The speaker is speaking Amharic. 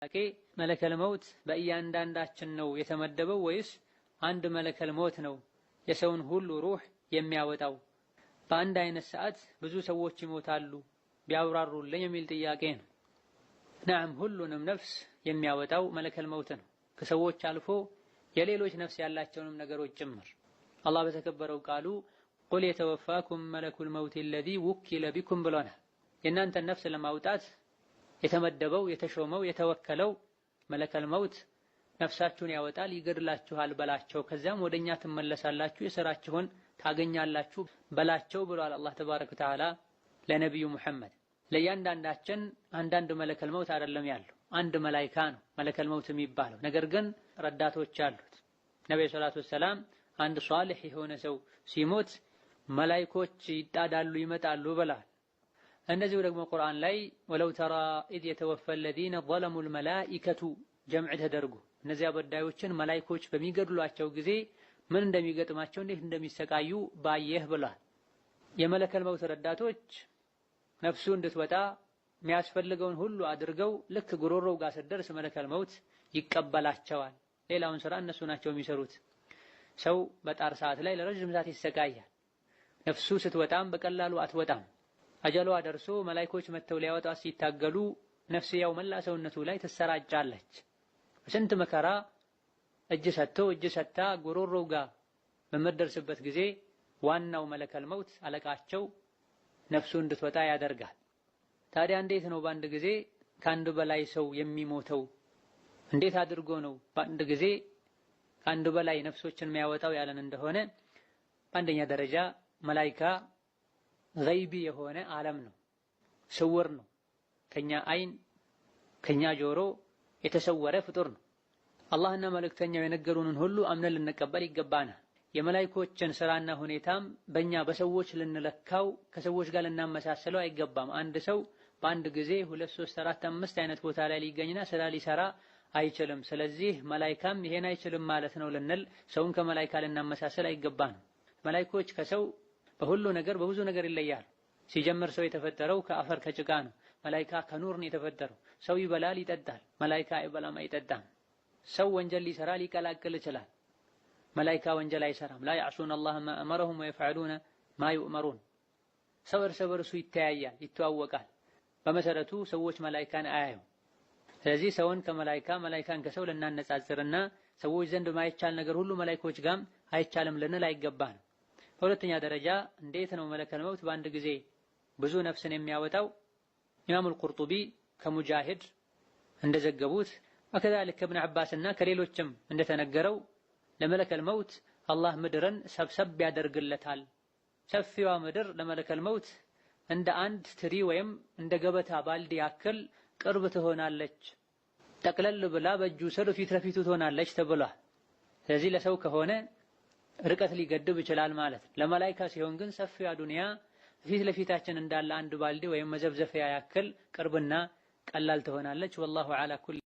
መለከል መውት በእያንዳንዳችን ነው የተመደበው ወይስ አንድ መለከል ሞት ነው የሰውን ሁሉ ሩህ የሚያወጣው? በአንድ አይነት ሰዓት ብዙ ሰዎች ይሞታሉ ቢያብራሩልኝ የሚል ጥያቄ ነው። ነዓም ሁሉንም ነፍስ የሚያወጣው መለከል መውት ነው፣ ከሰዎች አልፎ የሌሎች ነፍስ ያላቸውንም ነገሮች ጭምር። አላህ በተከበረው ቃሉ ቁል የተወፋኩም መለኩል መውት الذي ወኪለ ቢኩም ብሎናል። የእናንተን ነፍስ ለማውጣት የተመደበው የተሾመው የተወከለው መለከል መውት ነፍሳችሁን ያወጣል ይገድላችኋል በላቸው፣ ከዚያም ወደኛ ትመለሳላችሁ የሥራችሁን ታገኛላችሁ በላቸው ብሏል አላህ ተባረከ ወተዓላ ለነብዩ መሐመድ። ለእያንዳንዳችን አንዳንድ መለከል መውት አይደለም ያለው፣ አንድ መላኢካ ነው መለከል መውት የሚባለው። ነገር ግን ረዳቶች አሉት። ነብዩ ሰለላሁ ዐለይሂ ወሰለም አንድ ሷሊህ የሆነ ሰው ሲሞት መላኢኮች ይጣዳሉ ይመጣሉ ብለዋል። እንደዚሁ ደግሞ ቁርአን ላይ ወለው ተራ ኢዝ የተወፋ الذين ظلموا الملائكة ጀምዕ ተደርጎ እነዚያ በዳዮችን መላኢኮች በሚገድሏቸው ጊዜ ምን እንደሚገጥማቸው እንዴት እንደሚሰቃዩ ባየህ ብሏል። የመለከል መውት ረዳቶች ነፍሱ እንድትወጣ የሚያስፈልገውን ሁሉ አድርገው ልክ ጉሮሮው ጋር ስትደርስ መለከል መውት ይቀበላቸዋል። ሌላውን ስራ እነሱ ናቸው የሚሰሩት። ሰው በጣር ሰዓት ላይ ለረጅም ሰዓት ይሰቃያል። ነፍሱ ስትወጣም በቀላሉ አትወጣም። አጀሏ ደርሶ መላኢኮች መተው ሊያወጣት ሲታገሉ ነፍስያው መላ ሰውነቱ ላይ ትሰራጫለች። በስንት መከራ እጅ ሰጥታ ጉሮሮው ጋር በመደርስበት ጊዜ ዋናው መለከል መውት አለቃቸው ነፍሱ እንድትወጣ ያደርጋል። ታዲያ እንዴት ነው በአንድ ጊዜ ከአንድ በላይ ሰው የሚሞተው? እንዴት አድርጎ ነው በአንድ ጊዜ ከአንድ በላይ ነፍሶችን የሚያወጣው ያለን እንደሆነ በአንደኛ ደረጃ መላኢካ ገይቢ የሆነ ዓለም ነው፣ ስውር ነው፣ ከኛ አይን ከኛ ጆሮ የተሰወረ ፍጡር ነው። አላህና መልእክተኛው የነገሩንን ሁሉ አምነን ልንቀበል ይገባናል። የመላኢኮችን ስራና ሁኔታም በእኛ በሰዎች ልንለካው ከሰዎች ጋር ልናመሳሰለው አይገባም። አንድ ሰው በአንድ ጊዜ 2 3 4 5 አይነት ቦታ ላይ ሊገኝና ስራ ሊሰራ አይችልም። ስለዚህ መላኢካም ይሄን አይችልም ማለት ነው ልንል ሰውን ከመላኢካ ልናመሳሰል አይገባንም። መላኢኮች ከሰው በሁሉ ነገር በብዙ ነገር ይለያሉ። ሲጀምር ሰው የተፈጠረው ከአፈር ከጭቃ ነው። መላኢካ ከኑር ነው የተፈጠረው። ሰው ይበላል ይጠጣል፣ መላኢካ አይበላም አይጠጣም። ሰው ወንጀል ሊሰራ ሊቀላቅል ይችላል፣ መላኢካ ወንጀል አይሰራም። ላ ያዕሱነ አላህ ማ አመረሁም ወየፍዐሉነ ማ ዩእመሩን። ሰው እርስ በርሱ ይተያያል ይተዋወቃል። በመሰረቱ ሰዎች መላኢካን አያዩ። ስለዚህ ሰውን ከመላኢካ መላኢካን ከሰው ልናነጻጽርና ሰዎች ዘንድ ማይቻል ነገር ሁሉ መላኢኮች ጋርም አይቻልም ልንል አይገባንም። በሁለተኛ ደረጃ እንዴት ነው መለከል መውት በአንድ ጊዜ ብዙ ነፍስን የሚያወጣው? ኢማሙል ቁርጡቢ ከሙጃሂድ እንደዘገቡት ወከዛሊክ ከኢብኑ አባስና ከሌሎችም እንደተነገረው ለመለከል መውት አላህ ምድርን ሰብሰብ ያደርግለታል። ሰፊዋ ምድር ለመለከል መውት እንደ አንድ ትሪ ወይም እንደ ገበታ ባልዲ ያክል ቅርብ ትሆናለች። ጠቅለል ብላ በእጁ ስር ፊት ለፊቱ ትሆናለች ተብሏል። ስለዚህ ለሰው ከሆነ ርቀት ሊገድብ ይችላል ማለት ነው። ለመላኢካ ሲሆን ግን ሰፊዋ ዱንያ ፊት ለፊታችን እንዳለ አንድ ባልዲ ወይም መዘብዘፊያ ያክል ቅርብና ቀላል ትሆናለች። ወላሁ ዐላ ኩሊ